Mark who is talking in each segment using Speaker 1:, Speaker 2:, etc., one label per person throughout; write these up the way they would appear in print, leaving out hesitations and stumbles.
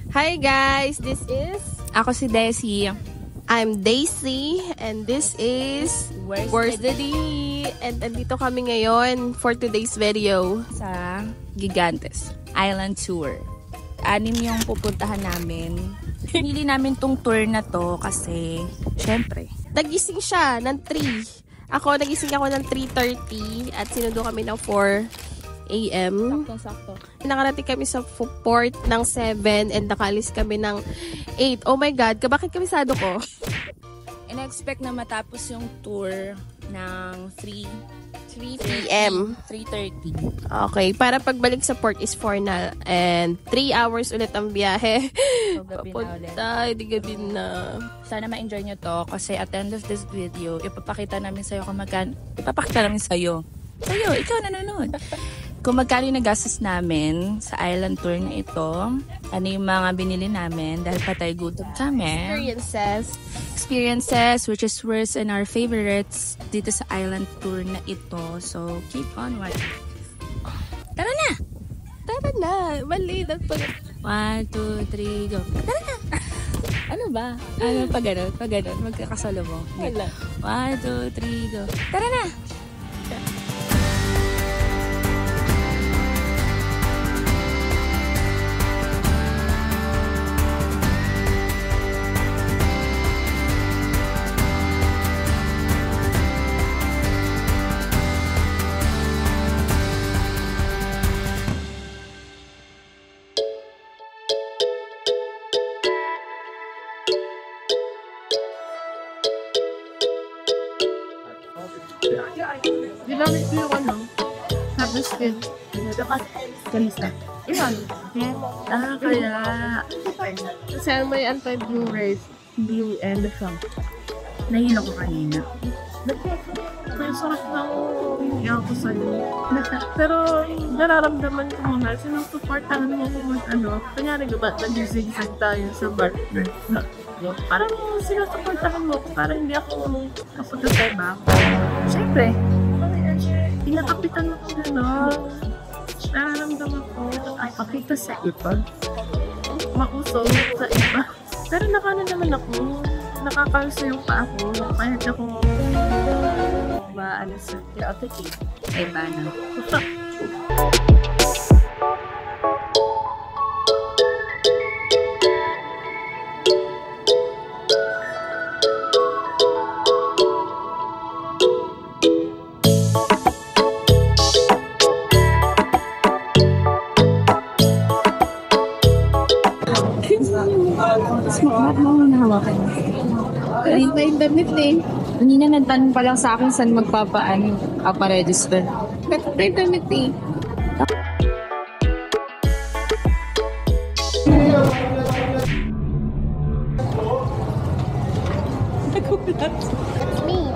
Speaker 1: Hi guys, this is...
Speaker 2: Ako si Desi.
Speaker 1: I'm Daisy, and this is...
Speaker 2: Where's the D?
Speaker 1: And andito kami ngayon for today's video.
Speaker 2: Sa Gigantes Island Tour. 6 yung pupuntahan namin. Pinili namin tong tour na to kasi, syempre,
Speaker 1: Nagising siya ng 3. Nagising ako ng 3:30 at sinundo kami ng 4 AM.
Speaker 2: Sakto.
Speaker 1: Nakarating kami sa port ng 7 and nakaalis kami ng 8. Oh my God, bakit kabisado ko?
Speaker 2: In-expect na matapos yung tour ng 3
Speaker 1: PM.
Speaker 2: 3:30.
Speaker 1: Okay, para pagbalik sa port is 4 na and 3 hours ulit ang biyahe.
Speaker 2: So, gabi na ulit.
Speaker 1: Papunta, hindi gabi na.
Speaker 2: Sana ma-enjoy nyo to kasi at the end of this video, ipapakita namin sa'yo kung magkano. Ipapakita namin sa'yo. Ikaw nanonood. Kung magkano yung nagastos namin sa island tour na ito, ano yung mga binili namin dahil patay gutom kami. Experiences, which is worst and our favorites dito sa island tour na ito. So, keep on watching. Tara na!
Speaker 1: Tara na, mali na pag...
Speaker 2: 1, 2, 3, go. Tara na! Ano ba? Ano pag ganun? Magkakasalo mo.
Speaker 1: Wala.
Speaker 2: 1, 2, 3, go. Tara na!
Speaker 3: Ginamit ko yung tapos yun, kalista. Iwan. Kaya, kasi may anti-blue rays, blue elephant. Nahilo ko kanina. Kaya sarap ng iyaw ko sa'yo. Pero, nararamdaman ko muna, sinusuportahan mo kung kanyari ba, nag-zigzag tayo sa bar. Parang sinusuportahan mo para hindi ako kapunta sa iba. Siyempre, pinakapitan mo ko nararamdaman ko pakita sa iba. Mausog sa iba. Pero nakano naman ako, nakakalso yung pa ako. Kahit ako sa chaotic.
Speaker 2: Ay, paano?
Speaker 3: Iba yung damit eh.
Speaker 2: Kanina nagtanong pa lang sa akin saan magpapa-register.
Speaker 3: Iba yung damit eh.
Speaker 1: That's me.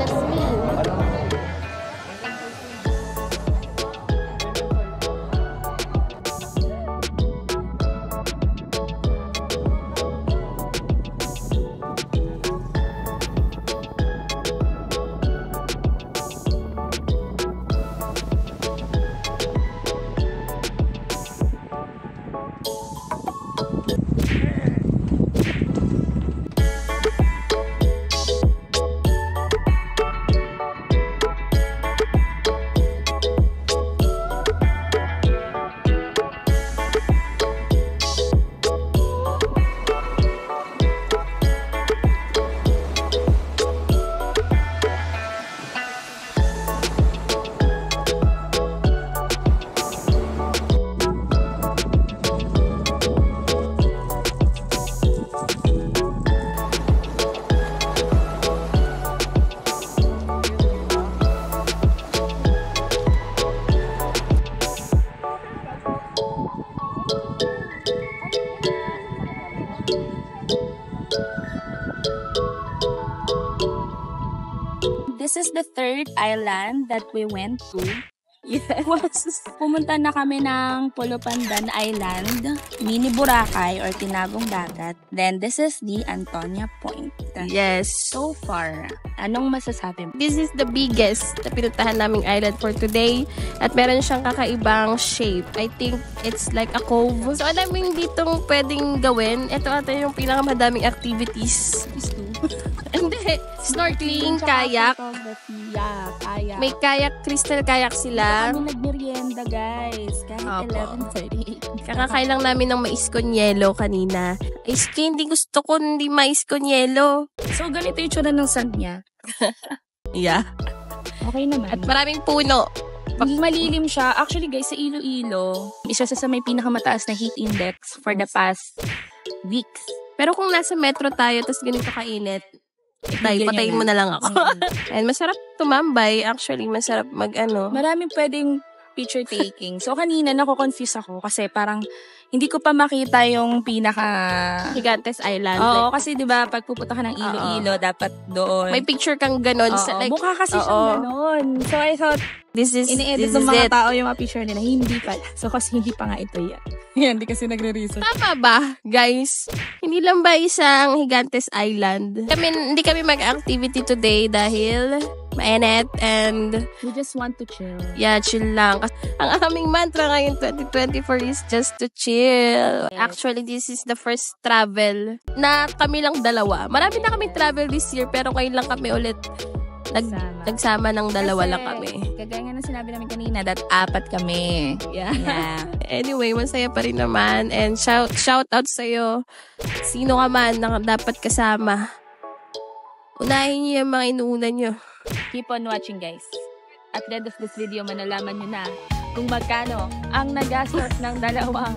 Speaker 2: This is the third island that we went to. Yes. Pumunta na kami ng Polopandan Island, Mini Boracay or Tinagong Dagat. Then this is the Antonia Point.
Speaker 1: Yes.
Speaker 2: So far, anong masasabi mo?
Speaker 1: This is the biggest na pinuntahan naming island for today. At meron siyang kakaibang shape. I think it's like a cove. So, ang daming ditong pwedeng gawin. Ito ata yung pinakamadaming activities. Hindi. Snorkeling, kayak.
Speaker 2: Yeah, kayak.
Speaker 1: May kayak, crystal kayak sila.
Speaker 2: Kami nagmerienda, guys. Kahit
Speaker 1: Opo.
Speaker 2: 11:30.
Speaker 1: Kakakain lang namin ng mais con yelo kanina. Ice cream, hindi gusto ko hindi mais con yelo.
Speaker 2: So, ganito yung tsura ng sand niya.
Speaker 1: Yeah.
Speaker 2: Okay naman.
Speaker 1: At maraming puno.
Speaker 2: Malilim siya. Actually, guys, sa Iloilo, isa sa may pinakamataas na heat index for the past weeks.
Speaker 1: Pero kung nasa metro tayo, tapos ganito kainit,
Speaker 2: Ganyan
Speaker 1: patayin mo na lang ako. And masarap tumambay. Actually, masarap mag-ano.
Speaker 2: Maraming pwedeng picture taking. So, kanina nako-confuse ako kasi parang hindi ko pa makita yung pinaka...
Speaker 1: Gigantes Island.
Speaker 2: Oo, kasi di ba pag pupunta ka ng Iloilo, dapat doon.
Speaker 1: May picture kang ganon.
Speaker 2: Oo,
Speaker 1: Sa, like,
Speaker 2: mukha kasi siyang ganon. So, I thought,
Speaker 1: this is
Speaker 2: ini-edit ng mga tao yung mga picture nila. Hindi pala. So, kasi hindi pa nga ito yan. Yan, hindi kasi nagre-reason.
Speaker 1: Tama ba, guys? Hindi lang ba isang Gigantes Island? Hindi kami mag-activity today dahil mainit and
Speaker 2: We just want to chill.
Speaker 1: yeah, chill lang. Ang aming mantra ngayon 2024 is just to chill. Actually, this is the first travel na kami lang dalawa. Marami na kami travel this year pero ngayon lang kami ulit nagsama ng dalawa lang kami.
Speaker 2: Kagaya nga na sinabi namin kanina that 4 kami.
Speaker 1: Yeah.
Speaker 2: Yeah.
Speaker 1: Anyway, masaya pa rin naman. And shout out sa'yo. Sino ka man na dapat kasama. Unahin niyo yung mga inuuna niyo.
Speaker 2: Keep on watching, guys. At the end of this video, manalaman nyo na kung magkano ang nagastos ng dalawang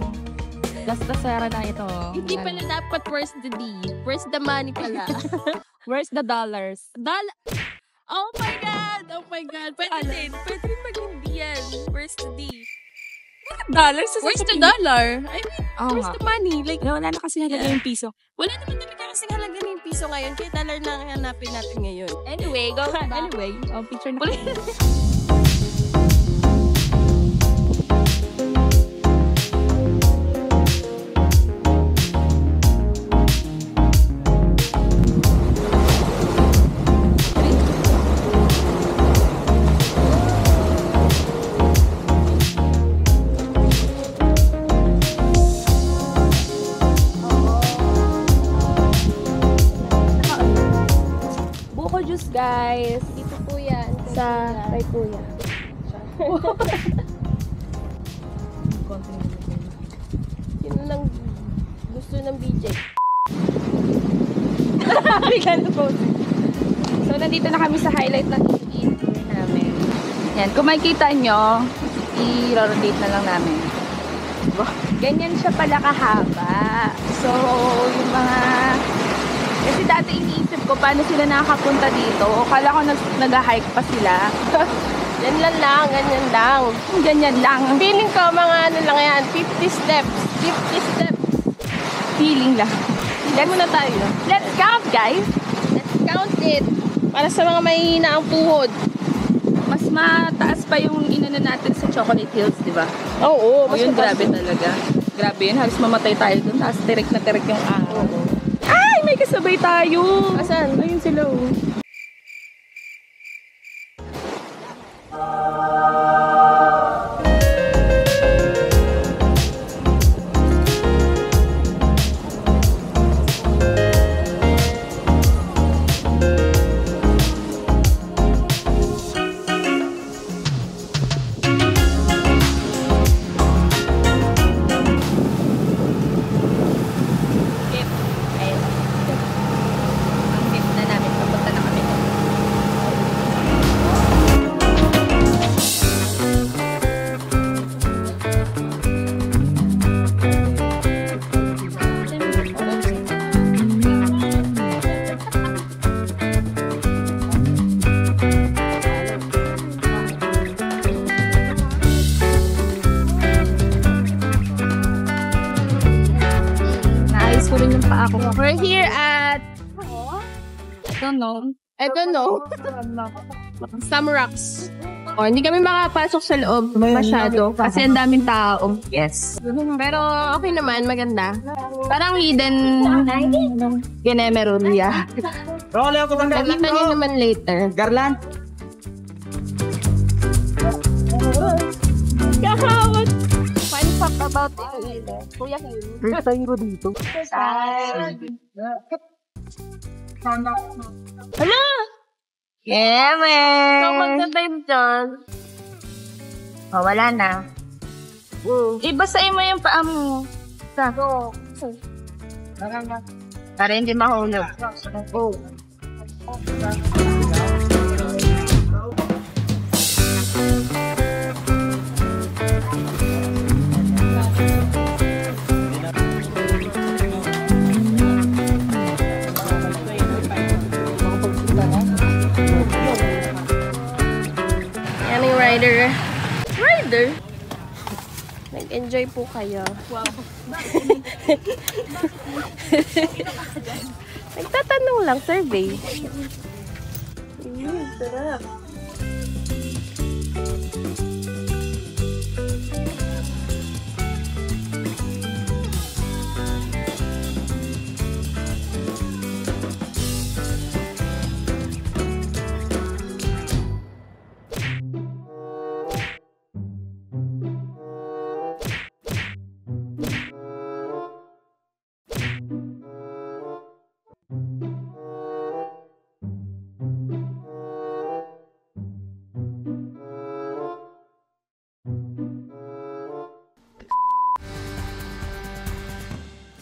Speaker 2: gastasera na ito.
Speaker 1: Hindi pala dapat where's the D? Where's the money pala?
Speaker 2: Where's the dollars?
Speaker 1: Oh my God! Oh my God! Pwede din pag hindi yan. Where's the D?
Speaker 2: Dollars?
Speaker 1: Where's the dollar? I mean,
Speaker 2: Oh,
Speaker 1: where's the money? Like,
Speaker 2: wala na kasi halaga yung piso.
Speaker 1: wala naman talaga kasing halaga ng piso ngayon. Kaya dollar na ang hanapin natin ngayon.
Speaker 2: Anyway, go back.
Speaker 1: Anyway.
Speaker 2: Picture na. Buko juice, guys.
Speaker 1: Dito po yan.
Speaker 2: Sa kay kuya.
Speaker 1: Sino nang gusto ng BJ?
Speaker 2: So, nandito na kami sa highlight ng tour namin. Yan, kung makikita nyo, i-rotate na lang namin. Ganyan siya pala kahaba. So, yung mga... Kasi dati iniisip ko, paano sila nakakapunta dito? Kala ko nag-hike pa sila.
Speaker 1: Yan lang, ganyan lang.
Speaker 2: Ganyan lang.
Speaker 1: Feeling ko, mga ano lang yan, 50 steps. 50 steps.
Speaker 2: Feeling lang.
Speaker 1: Yan muna tayo.
Speaker 2: Let's count, guys!
Speaker 1: Let's count it. Para sa mga mahihina ang tuhod.
Speaker 2: Mas mataas pa yung inano natin sa Chocolate Hills, di ba?
Speaker 1: Oo,
Speaker 2: Yun, grabe talaga. Grabe yun. Halos mamatay tayo dun. Tapos tirik na tirik yung araw. Ay! May kasabay tayo!
Speaker 1: Asan?
Speaker 2: Ayun sila, oh.
Speaker 1: We're here at...
Speaker 2: I don't know.
Speaker 1: I don't know. Some rocks. Oh, hindi kami makapasok sa loob masyado kasi ang daming tao.
Speaker 2: Yes.
Speaker 1: Pero okay naman, maganda. Parang hidden Genemerulia.
Speaker 4: Rolly ako bang Garland
Speaker 1: Nakita niyo naman later.
Speaker 4: Garland?
Speaker 1: Kahawat! Fun fact about Iloilo. Kuya Kim.
Speaker 4: First time ko dito.
Speaker 1: Ano?
Speaker 3: Yeah,
Speaker 1: Ikaw
Speaker 3: man.
Speaker 1: magta-time dyan.
Speaker 3: Oh, wala na.
Speaker 2: Ibasain mo yung paa mo.
Speaker 3: Para hindi mahulog. Oh.
Speaker 1: Yan yung rider. Rider? Nag-enjoy po kayo. Wow. Nagtatanong lang, survey. Sarap.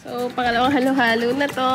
Speaker 1: So, pangalawang halo-halo na to.